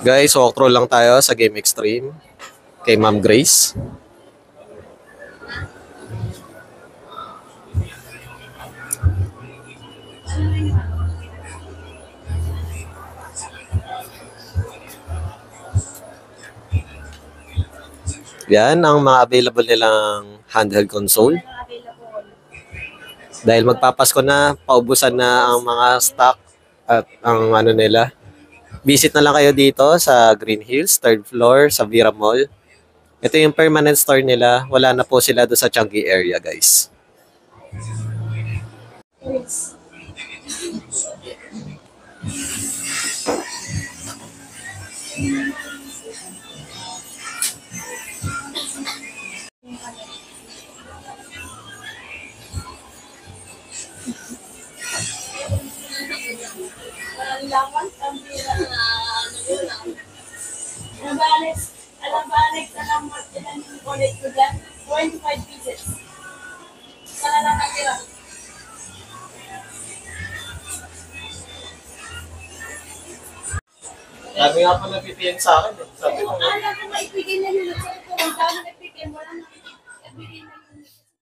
Guys, walkthrough lang tayo sa Game Extreme kay Ma'am Grace. Yan ang mga available nilang handheld console. Dahil magpapasko na, paubusan na ang mga stock at ang ano nila. Visit na lang kayo dito sa Green Hills, 3rd floor sa Vira Mall. Ito yung permanent store nila. Wala na po sila doon sa Changi area, guys. Alabanek, ilan yung collect ko dyan? 25 pieces. Sana lang natira. Sabi nga po napipiyan sa akin. Sabi ko, Alam ko maibigay na nila. Sabi ko, ang dami